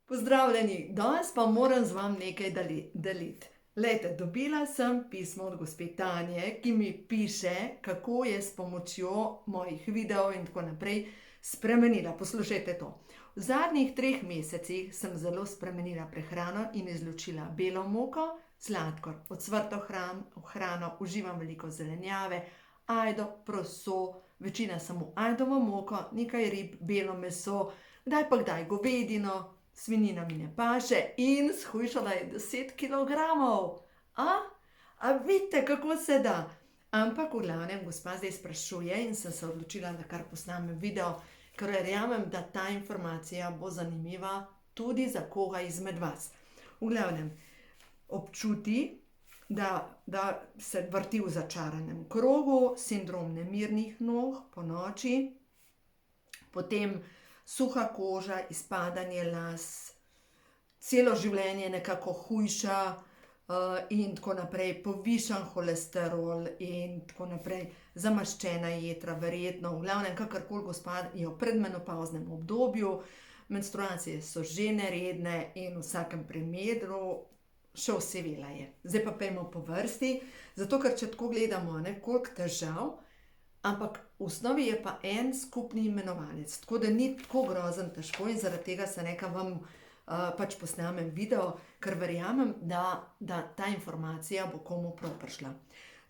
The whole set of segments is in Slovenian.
Pozdravljeni, danes pa moram z vami nekaj deliti. Glejte, dobila sem pismo od gospe Tanje, ki mi piše, kako je s pomočjo mojih videov in tako naprej spremenila. Poslušajte to. V zadnjih 3 mesecih sem zelo spremenila prehrano in izločila belo moko, sladkor, ocvrto hrano, uživam veliko zelenjave, ajdo, proso, večina samo ajdovo moko, nekaj rib, belo meso, kdaj govedino. Svinjina mi ne paše in shujšala je 10 kilogramov. A vidite, kako se da? Ampak v glavnem gospa zdaj sprašuje in sem se odločila, da kar posnamem video, ker verjamem, da ta informacija bo zanimiva tudi za koga izmed vas. V glavnem, občuti, da se vrti v začaranem krogu, sindrom nemirnih nog po noči, potem suha koža, izpadanje las, celo življenje nekako hujša in tako naprej, povišan holesterol in tako naprej, zamaščena jetra, verjetno, v glavnem, kakorkoli gospa je v predmenopavznem obdobju, menstruacije so že neredne in v vsakem primeru še osivela je. Zdaj pa pojdimo po vrsti, zato ker če tako gledamo, koliko težav, ampak v osnovi je pa en skupni imenovalec, tako da ni tako grozen težko in zaradi tega se nekaj vam pač posnamem video, ker verjamem, da ta informacija bo komu prav prišla.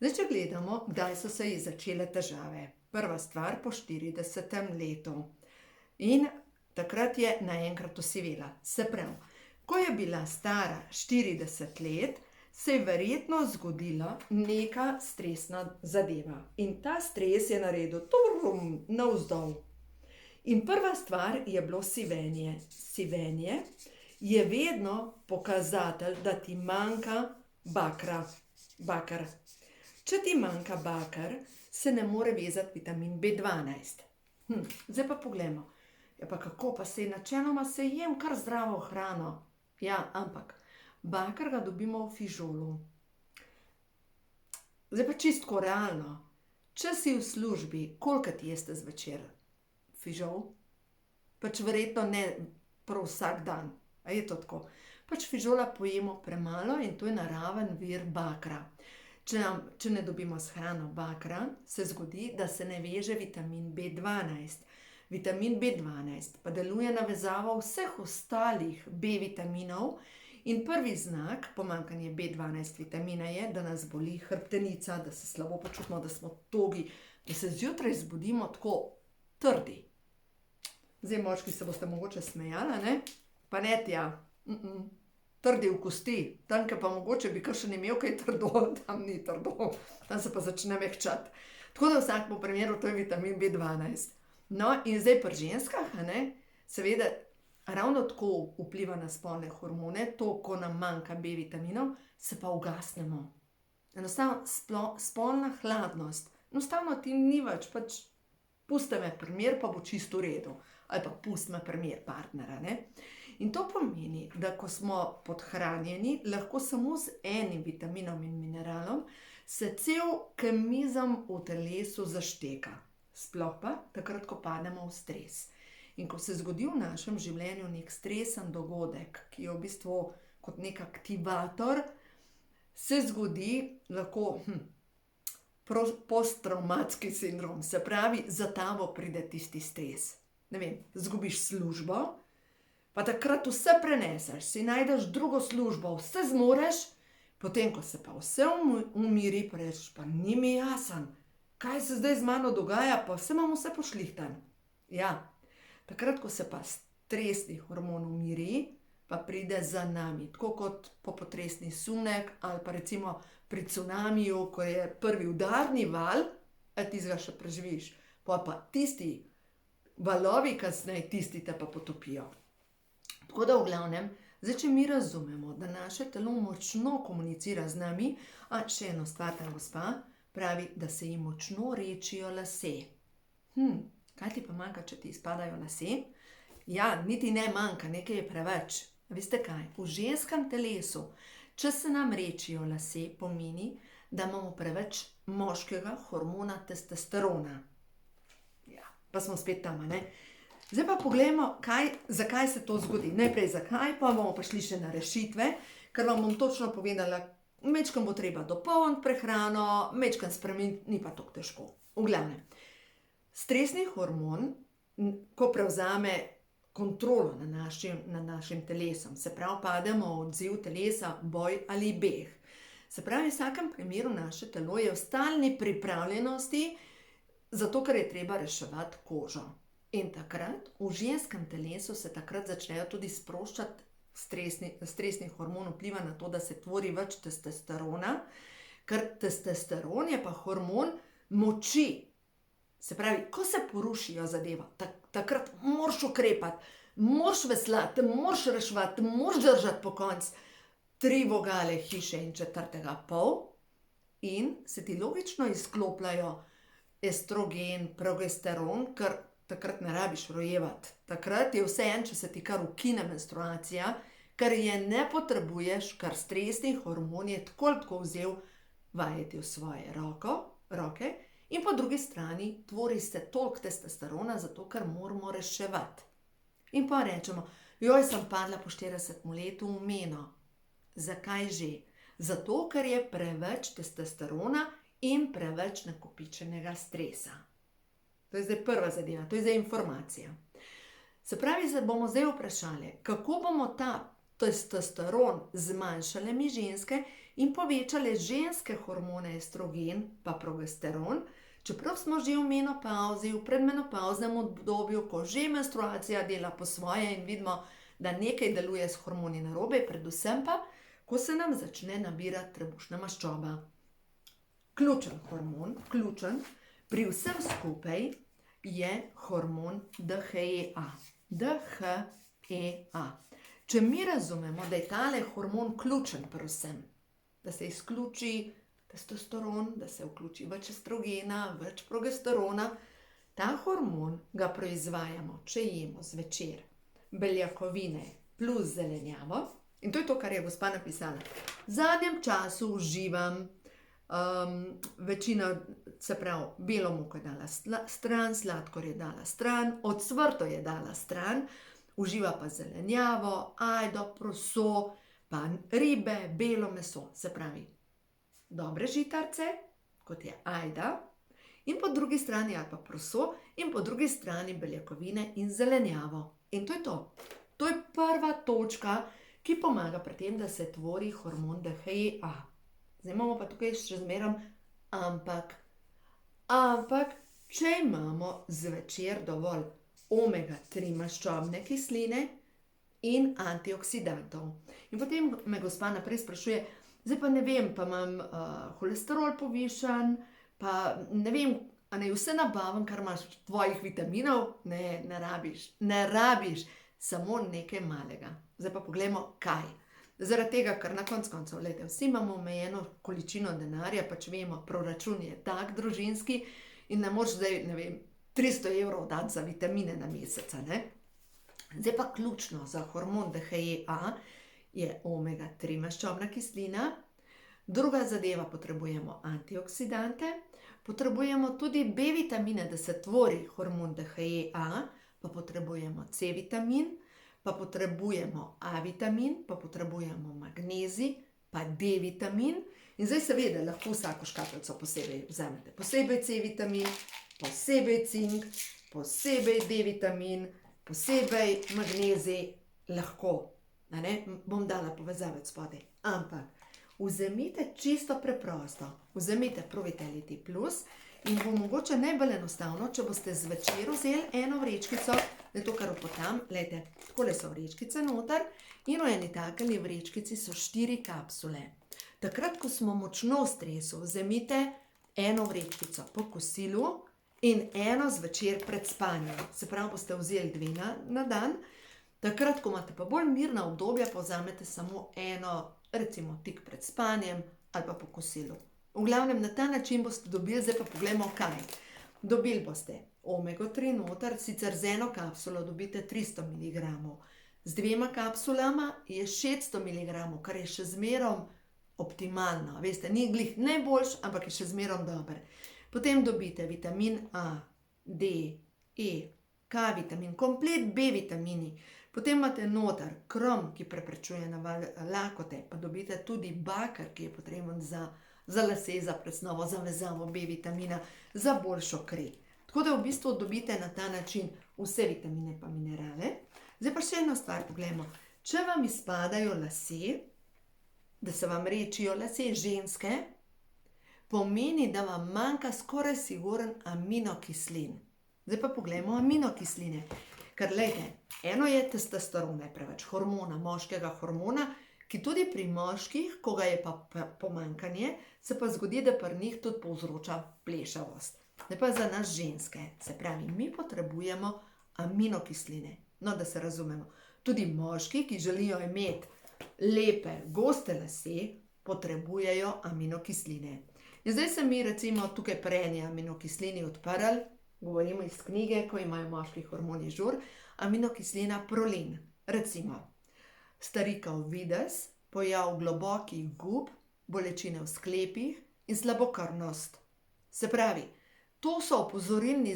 Zdaj, če gledamo, kdaj so se ji začele težave. Prva stvar po 40. letu. In takrat je naenkrat osivela. Se pravi, ko je bila stara 40 let, se je verjetno zgodila neka stresna zadeva. In ta stres je naredil navzdol. In prva stvar je bilo sivenje. Sivenje je vedno pokazatelj, da ti manjka baker. Če ti manjka baker, se ne more vezati vitamin B12. Zdaj pa poglejmo. Ja, pa kako pa načeloma se jem kar zdravo hrano. Ja, ampak baker ga dobimo v fižolu. Zdaj pa čisto realno. Če si v službi, koliko ti jeste zvečer fižol? Pač verjetno ne prav vsak dan. A je to tako? Pač fižola pojemo premalo in to je naraven vir bakra. Če ne dobimo s hrano bakra, se zgodi, da se ne veže vitamin B12. Vitamin B12 pa deluje na vezavo vseh ostalih B vitaminov. In prvi znak pomanjkanja B12 vitamina je, da nas boli hrbtenica, da se slabo počutimo, da smo togi, da se zjutraj zbudimo tako trdi. Zdaj, moški, se boste mogoče smejala, ne? Pa ne tja. Trdi v kosti. Tam, pa mogoče bi kar še imel kaj trdo, tam ni trdo. Tam se pa začne mehčati. Tako da v vsakem primeru to je vitamin B12. No, in zdaj pri ženskah, seveda, ravno tako vpliva na spolne hormone, to, ko nam manjka B vitaminov, se pa ugasnemo. Enostavno spolna hladnost. Enostavno ti ni več, pač pusti me primer, pa bo čisto v redu. Ali pa pusti me primer partnera, In to pomeni, da ko smo podhranjeni, lahko samo z enim vitaminom in mineralom, se cel kemizem v telesu zašteka. Sploh pa takrat, ko pademo v stres. In ko se zgodi v našem življenju nek stresen dogodek, ki je v bistvu kot nek aktivator, se zgodi lahko posttravmatski sindrom. Se pravi, za tabo pride tisti stres. Ne vem, zgubiš službo, pa takrat vse preneseš, si najdeš drugo službo, vse zmoreš, potem, ko se pa vse umiri, pa rečeš, pa ni mi jasen, kaj se zdaj z mano dogaja, pa vse imam vse pošlihtan. Ja, takrat, ko se pa stresni hormon umiri, pa pride za nami. Tako kot popotresni sunek ali pa recimo pri cunamiju, ko je prvi udarni val, tistega še preživiš. Pa tisti valovi kasneje, tisti te pa potopijo. Tako da v glavnem, zdaj, če mi razumemo, da naše telo močno komunicira z nami, še eno stvar ta gospa pravi, da se ji močno rečijo lase. Kaj ti pa manjka, če ti izpadajo lase? Ja, niti ne manjka, nekaj je preveč. Veste kaj? V ženskem telesu, če se nam rečijo lase, pomeni, da imamo preveč moškega hormona testosterona. Ja, pa smo spet tam, Zdaj pa poglejmo, zakaj se to zgodi. Najprej zakaj, pa bomo pa šli še na rešitve, ker vam bom točno povedala, majčkeno bo treba dopolniti prehrano, majčkeno spremeniti, ni pa tako težko. V glavnem, stresni hormon, ko prevzame kontrolo nad našim telesom, se pravi, pademo v odziv telesa, boj ali beg. Se pravi, v vsakem primeru naše telo je v stalni pripravljenosti, zato ker je treba reševati kožo. In takrat v ženskem telesu se takrat začnejo tudi sproščati stresni hormon, vpliva na to, da se tvori več testosterona, ker testosteron je pa hormon moči. Se pravi, ko se porušijo zadeva, takrat moraš ukrepati, moraš veslati, moraš reševati, moraš držati po konc 3 vogale hiše in 4. pol in se ti logično izklopljajo estrogen, progesteron, ker takrat ne rabiš rojevati. Takrat je vseeno, če se ti kar ukine menstruacija, ker je ne potrebuješ, ker stresni hormon je tako ali tako vzel vajeti v svoje roke in po drugi strani tvori se toliko testosterona, zato ker moramo reševati. In pa rečemo, joj, sem padla po 40 letu v meno. Zakaj že? Zato, ker je preveč testosterona in preveč nakopičenega stresa. To je zdaj prva zadeva, to je zdaj informacija. Se pravi, se bomo zdaj vprašali, kako bomo ta testosteron zmanjšali mi ženske in povečali ženske hormone estrogen pa progesteron, čeprav smo že v menopavzi, v predmenopavznem obdobju, ko že menstruacija dela po svoje in vidimo, da nekaj deluje s hormoni narobe, predvsem pa, ko se nam začne nabirati trebušna maščoba. Ključen hormon, pri vsem skupaj je hormon DHEA. DHEA. Če mi razumemo, da je tale hormon ključen pri vsem, da se izključi testosteron, da se vključi več estrogena, več progesterona, ta hormon ga proizvajamo, če jemo zvečer beljakovine plus zelenjavo. In to je to, kar je gospa napisala. V zadnjem času uživam večino, se pravi, belo moko je dala stran, sladkor je dala stran, ocvrto je dala stran, uživa pa zelenjavo, ajdo, proso, pa ribe, belo meso. Se pravi, dobre žitarice, kot je ajda, in po drugi strani ali pa proso, in po drugi strani beljakovine in zelenjavo. In to je to. To je prva točka, ki pomaga pri tem, da se tvori hormon DHEA. Zdaj imamo pa tukaj še zmerom ampak. Ampak, če imamo zvečer dovolj omega-3 maščobne kisline in antioksidantov. In potem me gospa naprej sprašuje, zdaj pa ne vem, pa imam holesterol povišan, pa ne vem, a naj vse nabavim, kar imaš tvojih vitaminov? Ne rabiš, samo nekaj malega. Zdaj pa poglejmo, kaj. Zaradi tega, ker na koncu koncev, vsi imamo omejeno količino denarja, pač vemo, proračun je tak družinski in ne moreš zdaj, 300 evrov dati za vitamine na meseca, ne? Zdaj pa ključno za hormon DHEA je omega-3 maščobna kislina. Druga zadeva, potrebujemo antioksidante, potrebujemo tudi B vitamine, da se tvori hormon DHEA, pa potrebujemo C vitamin, pa potrebujemo A vitamin, pa potrebujemo magnezij, pa D vitamin. In zdaj seveda lahko vsako škatlico posebej vzamete. Posebej C vitamin, posebej cink, posebej D vitamin, posebej magnezij, lahko. Bom dala povezave spodaj. Ampak vzemite čisto preprosto, vzemite Pro-Vitality Plus in bo mogoče najbolj enostavno, če boste zvečer vzeli eno vrečkico, to kar opotam, takole so vrečkice noter in v eni takeli vrečkici so 4 kapsule. Takrat, ko smo močno v stresu, vzemite eno vrečkico po kosilu in eno zvečer pred spanjem. Se pravi, boste vzeli 2 na dan, takrat, ko imate pa bolj mirna obdobja, pa vzamete samo eno, recimo tik pred spanjem ali pa po kosilu. V glavnem, na ta način boste dobili, zdaj pa poglejmo kaj. Dobili boste omega-3 noter, sicer z eno kapsulo dobite 300 mg. Z 2 kapsulama je 600 mg, kar je še zmerom optimalno. Veste, ni glih najboljš, ampak je še zmerom dober. Potem dobite vitamin A, D, E, K vitamin, komplet B vitamini. Potem imate noter krom, ki preprečuje naval lakote, pa dobite tudi bakar, ki je potreben za lase, za presnovo, za vezavo B vitamina, za boljšo kri. Tako da v bistvu dobite na ta način vse vitamine pa minerale. Zdaj pa še eno stvar pogledamo. Če vam izpadajo lase, da se vam rečijo lase ženske, pomeni, da vam manjka skoraj siguren aminokislin. Zdaj pa pogledamo aminokisline. Ker glejte, eno je testosteron, ne preveč hormona, moškega hormona, ki tudi pri moških, ko ga je pa pomanjkanje, se pa zgodi, da pri njih tudi povzroča plešavost. Zdaj pa za nas ženske, se pravi, mi potrebujemo aminokisline. No, da se razumemo. Tudi moški, ki želijo imeti lepe, goste lase, potrebujejo aminokisline. In zdaj se mi recimo tukaj pri eni aminokislini odprli, govorimo iz knjige, ko imajo moški hormoni žur, aminokislina prolin. Recimo, starikav videz, pojav globokih gub, bolečine v sklepih in slabokrvnost. Se pravi, to so opozorilni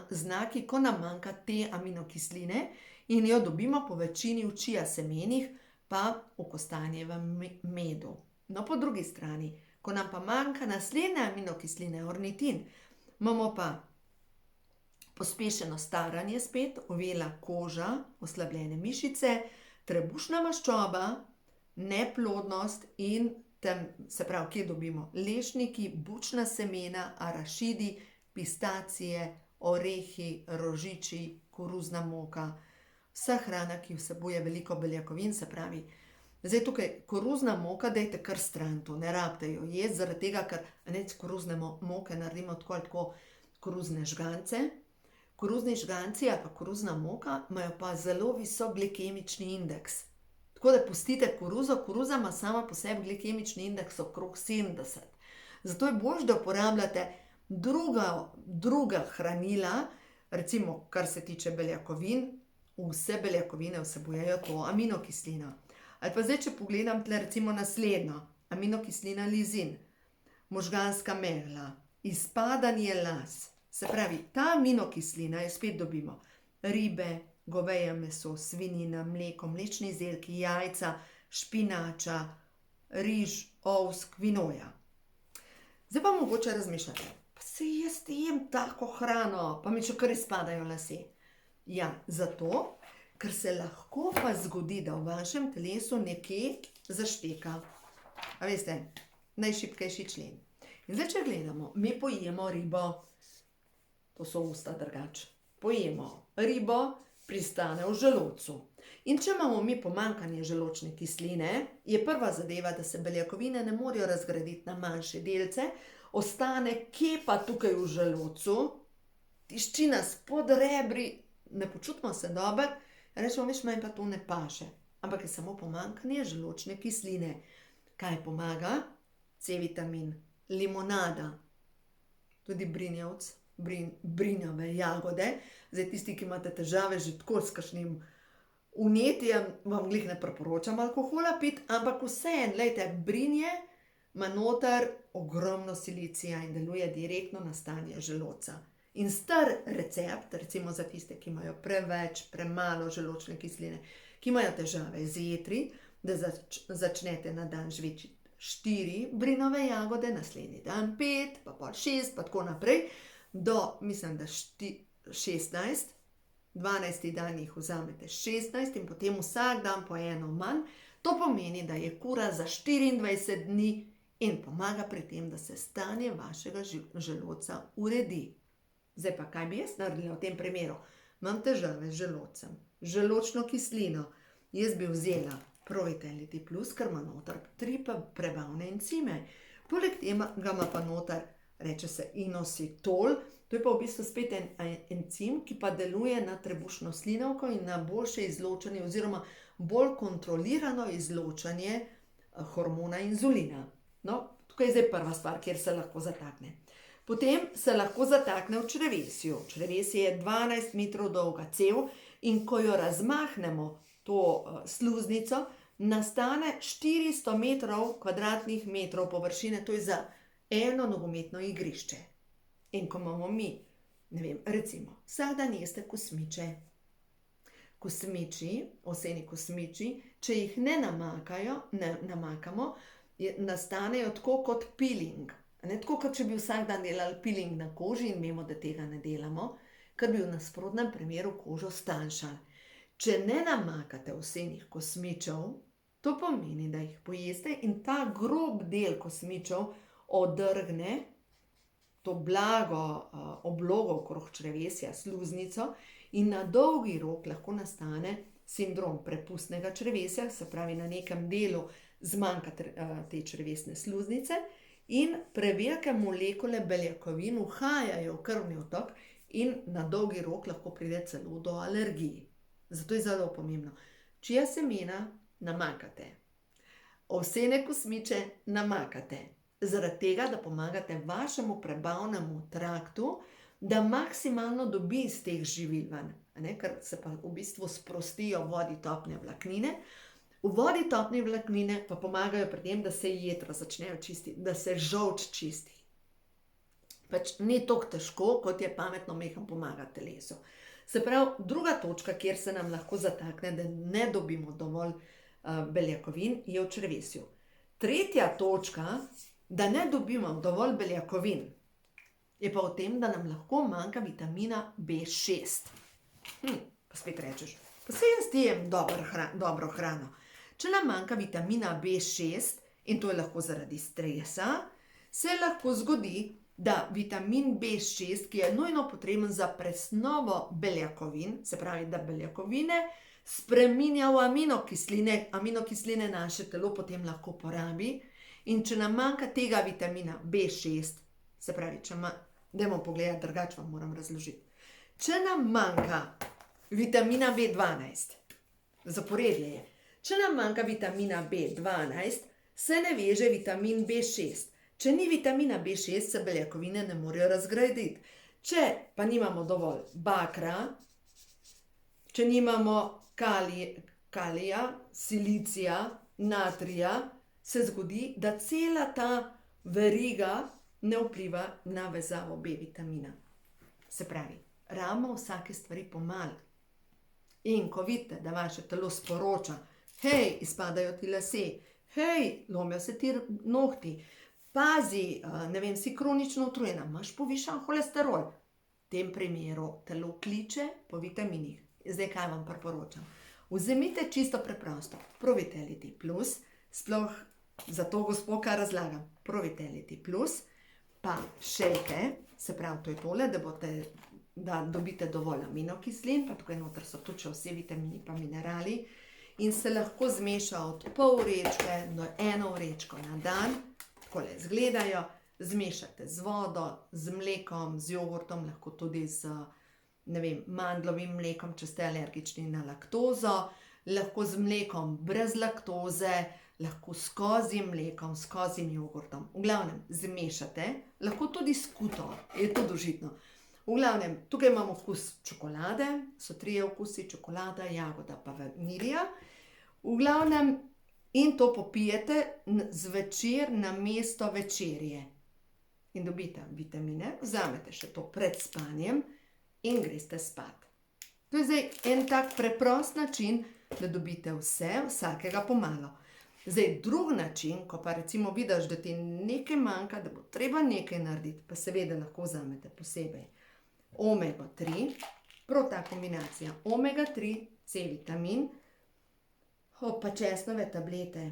znaki, ko nam manjka te aminokisline in jo dobimo po večini v čija semenih, pa v kostanjevem medu. No, po drugi strani, ko nam pa manjka naslednje aminokisline, ornitin, imamo pa pospešeno staranje spet, ovela koža, oslabljene mišice, trebušna maščoba, neplodnost in se pravi, kje dobimo lešniki, bučna semena, arašidi, pistacije, orehi, rožiči, koruzna moka, vsa hrana, ki vsebuje veliko beljakovin, se pravi. Zdaj tukaj koruzna moka, dajte kar stran to, ne rabite jo jesti, zaradi tega, ker z koruzne moke naredimo tako koruzne žgance. Koruzni žganci ali pa koruzna moka imajo pa zelo visok glikemični indeks. Tako da pustite koruzo, koruza ima sama po sebi glikemični indeks okrog 70. Zato je boljše, da uporabljate druga hranila, recimo kar se tiče beljakovin, vse beljakovine vsebujejo to aminokislino. Ali pa zdaj, če pogledam tle recimo naslednjo, aminokislina lizin, možganska megla, izpadanje las. Se pravi, ta aminokislina je spet dobimo ribe, goveje meso, svinjina, mleko, mlečni izdelki, jajca, špinača, riž, ovs, kvinoja. Zdaj pa mogoče razmišljate, pa se jaz jem tako hrano, pa mi še kar izpadajo lase. Ja, zato, ker se lahko pa zgodi, da v vašem telesu nekje zašteka. A veste, najšibkejši člen. In zdaj, če gledamo, mi pojemo ribo, to so usta drugače, pojemo ribo, pristane v želodcu. In če imamo mi pomanjkanje želodčne kisline, je prva zadeva, da se beljakovine ne morejo razgraditi na manjše delce, ostane kje pa tukaj v želodcu, tiščina spod rebri, ne počutimo se dobro, rečemo, veš, meni pa to ne paše. Ampak je samo pomanjkanje želodčne kisline. Kaj pomaga? C vitamin, limonada, tudi brinjevc, brinjave jagode. Zdaj tisti, ki imate težave že tako s kakšnim vnetjem, vam glih ne priporočam alkohola piti, ampak vseeno, glejte, brinje ima noter ogromno silicija in deluje direktno na stanje želodca. In star recept, recimo za tiste, ki imajo preveč, premalo želodčne kisline, ki imajo težave z jetri, da začnete na dan žvečiti 4 brinove jagode, naslednji dan 5, pa pol 6, pa tako naprej, do, mislim, da 16, 12. dan jih vzamete 16 in potem vsak dan po eno manj. To pomeni, da je kura za 24 dni in pomaga pri tem, da se stanje vašega želodca uredi. Zdaj pa, kaj bi jaz naredila v tem primeru? Imam težave z želodcem, želodčno kislino. Jaz bi vzela Pro-Vitality Plus, ker ima noter 3 prebavne encime. Poleg tega ima pa noter, reče se inositol, to je pa v bistvu spet en encim, ki pa deluje na trebušno slinavko in na boljše izločanje oziroma bolj kontrolirano izločanje hormona inzulina. No, tukaj je zdaj prva stvar, kjer se lahko zatakne. Potem se lahko zatakne v črevesju. Črevesje je 12 metrov dolga cev in ko jo razmahnemo, to sluznico, nastane 400 kvadratnih metrov površine, to je za eno nogometno igrišče. In ko imamo mi ne vem, recimo, vsak dan jeste kosmiče. Kosmiči, ovseni kosmiči, če jih ne namakamo, nastanejo tako kot peeling. Tako kot če bi vsak dan delali peeling na koži in vemo, da tega ne delamo, ker bi v nasprotnem primeru kožo stanjšali. Če ne namakate ovsenih kosmičev, to pomeni, da jih pojeste in ta grob del kosmičev odrgne to blago oblogo okrog črevesja, sluznico, in na dolgi rok lahko nastane sindrom prepustnega črevesja, se pravi, na nekem delu zmanjka te črevesne sluznice in prevelike molekule beljakovin uhajajo v krvni otok in na dolgi rok lahko pride celo do alergij. Zato je zelo pomembno. Čija semena namakate, ovsene kosmiče namakate, zaradi tega, da pomagate vašemu prebavnemu traktu, da maksimalno dobi iz teh živil ven, ker se pa v bistvu sprostijo v vodi topne vlaknine. V vodi topne vlaknine pa pomagajo pri tem, da se jetra začnejo čistiti, da se žolč čisti. Pač ni toliko težko, kot je pametno mehko pomagati telesu. Se pravi, druga točka, kjer se nam lahko zatakne, da ne dobimo dovolj beljakovin, je v črevesju. Tretja točka, da ne dobimo dovolj beljakovin, je pa v tem, da nam lahko manjka vitamina B6. Pa spet rečeš, pa saj jaz jem dobro hrano. Če nam manjka vitamina B6, in to je lahko zaradi stresa, se lahko zgodi, da vitamin B6, ki je nujno potreben za presnovo beljakovin, se pravi, da beljakovine spreminja v aminokisline, aminokisline naše telo potem lahko porabi, in če nam manjka tega vitamina B6, se pravi, dajmo pogledati, drugače vam moram razložiti. Če nam manjka vitamina B12, zaporedje je, če nam manjka vitamina B12, se ne veže vitamin B6. Če ni vitamina B6, se beljakovine ne morejo razgraditi. Če pa nimamo dovolj bakra, če nimamo kalija, silicija, natrija, se zgodi, da cela ta veriga ne vpliva na vezavo B vitamina. Se pravi, rabimo vsake stvari pomalo. In ko vidite, da vaše telo sporoča, hej, izpadajo ti lase, hej, lomijo se ti nohti, pazi, ne vem, si kronično utrujena, imaš povišan holesterol, v tem primeru telo kliče po vitaminih. Zdaj, kaj vam priporočam? Vzemite čisto preprosto Pro-Vitality Plus, sploh za to gospo, kar razlagam, Pro-Vitality Plus, pa šejte, se pravi, to je tole, da dobite dovolj aminokislin, pa tukaj noter so tudi še vsi vitamini pa minerali, in se lahko zmeša od pol vrečke do 1 vrečko na dan, takole izgledajo, zmešate z vodo, z mlekom, z jogurtom, lahko tudi z, ne vem, mandlovim mlekom, če ste alergični na laktozo, lahko z mlekom brez laktoze, lahko s kozjim mlekom, s kozjim jogurtom. V glavnem, zmešate, lahko tudi skuto, je to užitno. V glavnem, tukaj imamo vkus čokolade, so 3 okusi, čokolada, jagoda pa vanilija. V glavnem, in to popijete zvečer namesto večerje. In dobite vitamine, vzamete še to pred spanjem in greste spat. To je zdaj en tak preprost način, da dobite vse, vsakega pomalo. Zdaj, drug način, ko pa recimo vidiš, da ti nekaj manjka, da bo treba nekaj narediti, pa seveda lahko vzamete posebej omega 3, prav ta kombinacija omega 3, C vitamin, pa česnove tablete.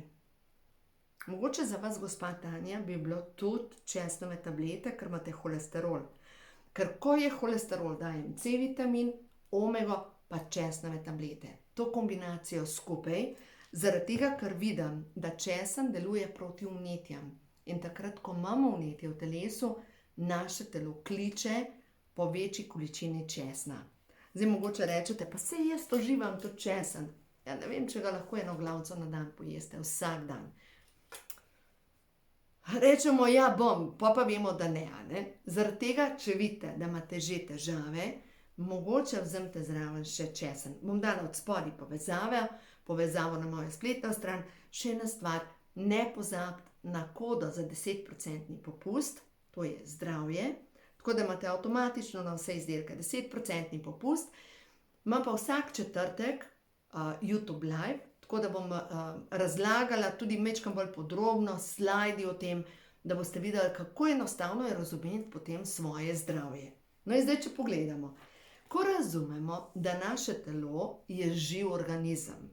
Mogoče za vas, gospa Tanja, bi bilo tudi česnove tablete, ker imate holesterol. Ker ko je holesterol, dajem C vitamin, omega pa česnove tablete. To kombinacijo skupaj, zaradi tega, ker vidim, da česen deluje proti vnetjem. In takrat, ko imamo vnetje v telesu, naše telo kliče po večji količini česna. Zdaj mogoče rečete, pa saj jaz uživam tudi česen. Ja, ne vem, če ga lahko 1 glavico na dan pojeste, vsak dan. Rečemo, ja bom, pa vemo, da ne. Zaradi tega, če vidite, da imate že težave, mogoče vzemite zraven še česen. Bom dala od spodaj povezavo na mojo spletno stran. Še ena stvar, ne pozabite na kodo za 10% popust, to je zdravje. tako da imate avtomatično na vse izdelke 10% popust. Imam pa vsak četrtek YouTube live, tako da bom razlagala tudi majčkeno bolj podrobno slajdi o tem, da boste videli, kako enostavno je razumeti potem svoje zdravje. No in zdaj, če pogledamo, ko razumemo, da naše telo je živ organizem,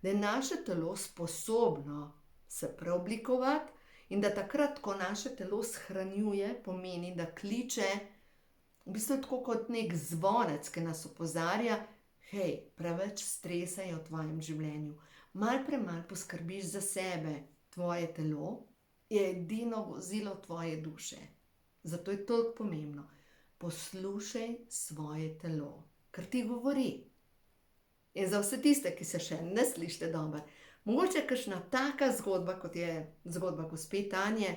da je naše telo sposobno se preoblikovati in da takrat, ko naše telo shranjuje, pomeni, da kliče, v bistvu tako kot nek zvonec, ki nas opozarja, hej, preveč stresa je v tvojem življenju, malo premalo poskrbiš za sebe, tvoje telo je edino vozilo tvoje duše. Zato je toliko pomembno. Poslušaj svoje telo, ker ti govori. In za vse tiste, ki se še ne slišite dobro, mogoče je kakšna taka zgodba, kot je zgodba gospe Tanje,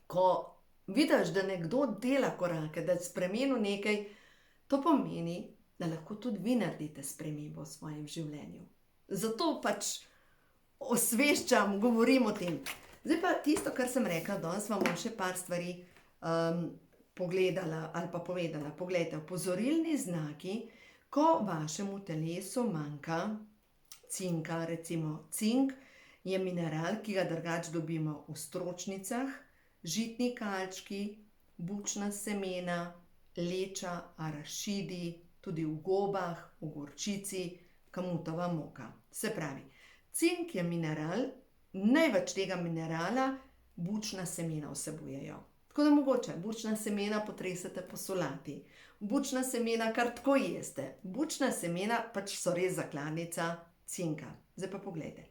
ko vidiš, da nekdo dela korake, da je spremenil nekaj, to pomeni, da lahko tudi vi naredite spremembo v svojem življenju. Zato pač osveščam, govorim o tem. Zdaj pa tisto, kar sem rekla, danes vam bom še par stvari pogledala ali pa povedala. Poglejte, opozorilni znaki, ko vašemu telesu manjka cinka, recimo cink je mineral, ki ga drugače dobimo v stročnicah, žitni kalčki, bučna semena, leča, arašidi, tudi v gobah, v gorčici, kamutova moka. Se pravi, cink je mineral, največ tega minerala bučna semena vsebujejo. Tako da mogoče bučna semena potresete po solati, bučna semena kar tako jeste, bučna semena pač so res zakladnica cinka. Zdaj pa poglejte,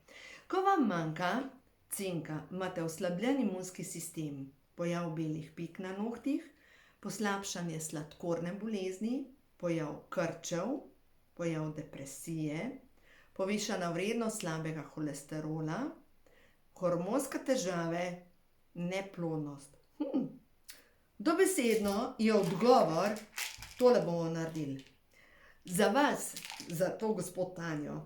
ko vam manjka cinka, imate oslabljen imunski sistem, pojav belih pik na nohtih, poslabšanje sladkorne bolezni, pojav krčev, pojav depresije, povišana vrednost slabega holesterola, hormonske težave, neplodnost. Dobesedno je odgovor, tole bomo naredili. Za vas, za to gospod Tanjo,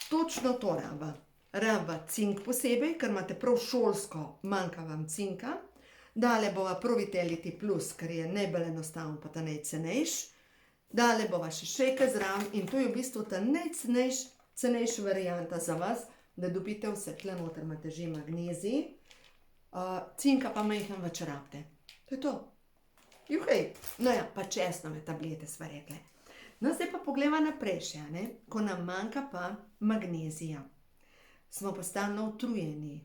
točno to raba. Raba cink posebej, ker imate prav šolsko, manjka vam cinka. Dale bova Pro-Vitality Plus, ker je najbolj enostavno pa ta najcenejš. Dale bova še šejke zraven in to je v bistvu ta najcenejša varianta za vas, da dobite vse tle noter, imate že magnezij, cinka pa majhen več rabite. To je to. Juhej. No ja, pa česnove tablete sva rekle. No, zdaj pa poglejva naprej še, ne? Ko nam manjka pa magnezija. Smo pa stalno utrujeni,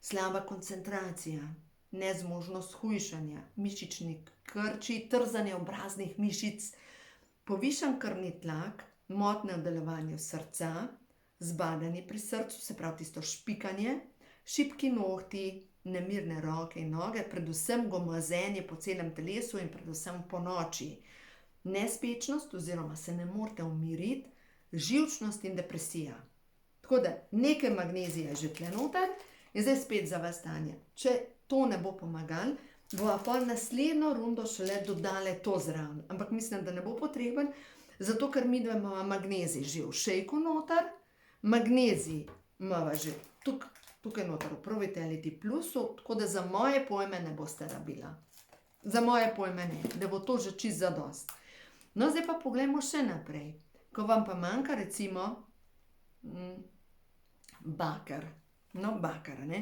slaba koncentracija, nezmožnost hujšanja, mišični krči, trzanje obraznih mišic, povišan krvni tlak, motnje v delovanju srca, zbadanje pri srcu, se pravi tisto špikanje, šibki nohti, nemirne roke in noge, predvsem gomazenje po celem telesu in predvsem po noči. Nespečnost oziroma se ne morete umiriti, živčnost in depresija. Tako da nekaj magnezija je že tle noter in zdaj spet za vas Tanja. Če to ne bo pomagalo, bova pol naslednjo rundo šele dodale to zraven. Ampak mislim, da ne bo potreben, zato ker midva imava magnezij že v šejku noter, magnezij imava že tukaj noter v Pro-Vitality Plusu, tako da za moje pojme ne boste rabila. Za moje pojme ne, da bo to že čisto zadost. No, zdaj pa poglejmo še naprej. Ko vam pa manjka recimo baker. No, baker, ne?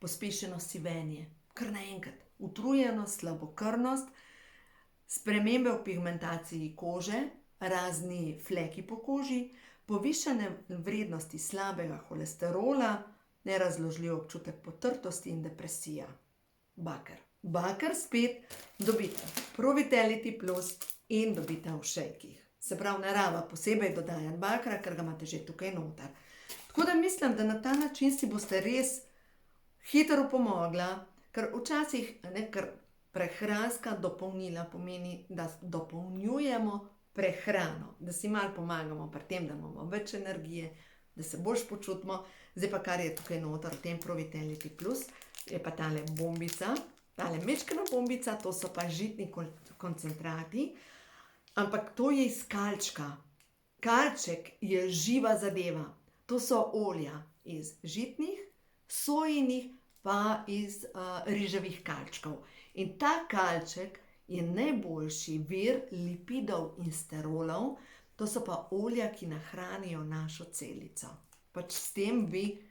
Pospešeno sivenje, kar naenkrat. Utrujenost, slabokrvnost, spremembe v pigmentaciji kože, razni fleki po koži, povišane vrednosti slabega holesterola, nerazložljiv občutek potrtosti in depresija. Baker. Baker spet dobite Pro-Vitality Plus in dobite v šejkih. Se pravi, ne raba posebej dodajati bakra, ker ga imate že tukaj noter. Tako da mislim, da na ta način si boste res hitro pomogla, ker včasih, ker prehranska dopolnila pomeni, da dopolnjujemo prehrano, da si malo pomagamo pri tem, da imamo več energije, da se boljš počutimo. Zdaj pa kar je tukaj noter v tem Pro-Vitality Plus, je pa tale bombica, tale mečkana bombica, to so pa žitni koncentrati, ampak to je iz kalčka. Kalček je živa zadeva. To so olja iz žitnih, sojinih pa iz riževih kalčkov. In ta kalček je najboljši vir lipidov in sterolov, to so pa olja, ki nahranijo našo celico. Pač s tem vi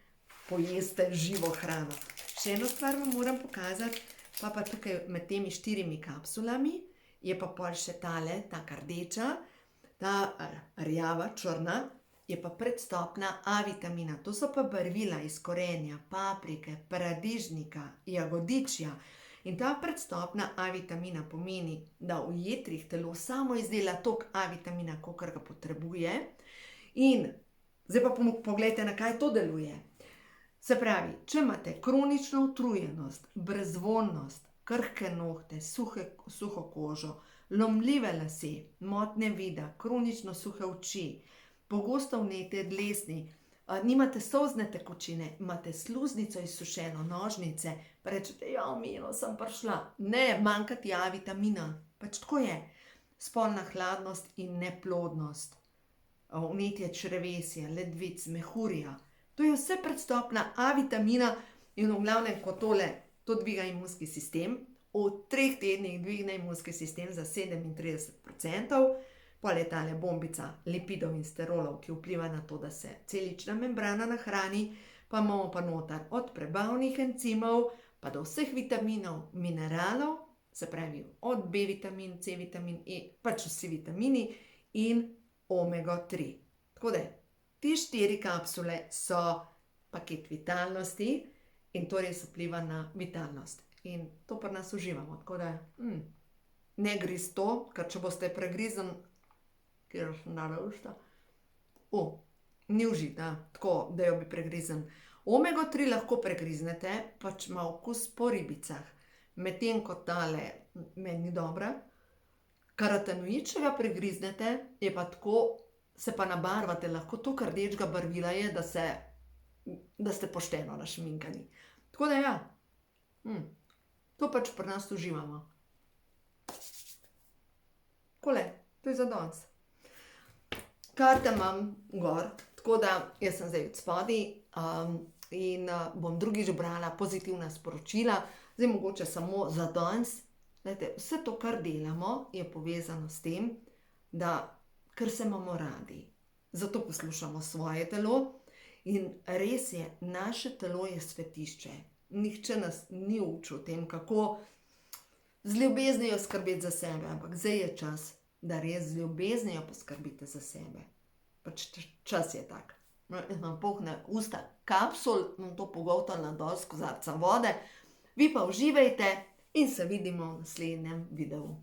pojeste živo hrano. Še eno stvar vam moram pokazati, pa tukaj med temi 4 kapsulami je pa pol še tale, ta rdeča, ta rjava, črna, je pa predstopna A vitamina. To so pa barvila iz korenja, paprike, paradižnika, jagodičja. In ta predstopna A vitamina pomeni, da v jetrih telo samo izdela toliko A vitamina, kolikor ga potrebuje. In zdaj pa pogledajte, na kaj to deluje. Se pravi, če imate kronično utrujenost, brezvoljnost, krhke nohte, suho kožo, lomljive lase, motnje vida, kronično suhe oči, pogosto vnete dlesni, nimate solzne tekočine, imate sluznico izsušeno, nožnice, pa rečete, ja, Milo, sem prišla. Ne, manjka ti A vitamina. Pač tako je. Spolna hladnost in neplodnost, vnetje črevesja, ledvic, mehurja. To je vse predstopna A vitamina in v glavnem, ko to dviga imunski sistem, v 3 tednih dvigne imunski sistem za 37%, pol je tale bombica lipidov in sterolov, ki vpliva na to, da se celična membrana nahrani, pa imamo pa noter od prebavnih encimov, pa do vseh vitaminov, mineralov, se pravi od B vitamin, C vitamin, E, pač vsi vitamini in omega 3. Tako da, te 4 kapsule so paket vitalnosti in to res vpliva na vitalnost. In to pri nas uživamo, tako da ne griz to, ker če boste pregrizen, kjer sem dala usta, ni užita, tako, da jo bi pregrizen. Omega 3 lahko pregriznete, pač ima okus po ribicah, medtem ko tale meni ni dobra. Karotenoid, če ga pregriznete, je pa tako, se pa nabarvate, lahko toliko rdečega barvila je, da ste pošteno našminkani. Tako da ja, to pač pri nas uživamo. Takole, to je za danes. Karte imam gor, tako da jaz sem zdaj od spodaj in bom drugič brala pozitivna sporočila. Zdaj mogoče samo za danes. Vse to, kar delamo, je povezano s tem, da ker se imamo radi. Zato poslušamo svoje telo in res je, naše telo je svetišče. Nihče nas ni učil o tem, kako z ljubeznijo skrbeti za sebe, ampak zdaj je čas, da res z ljubeznijo poskrbite za sebe. Pač čas je tak. Jaz imam polne usta kapsul, imam to pogoltala dol s kozarcem vode. Vi pa uživajte in se vidimo v naslednjem videu.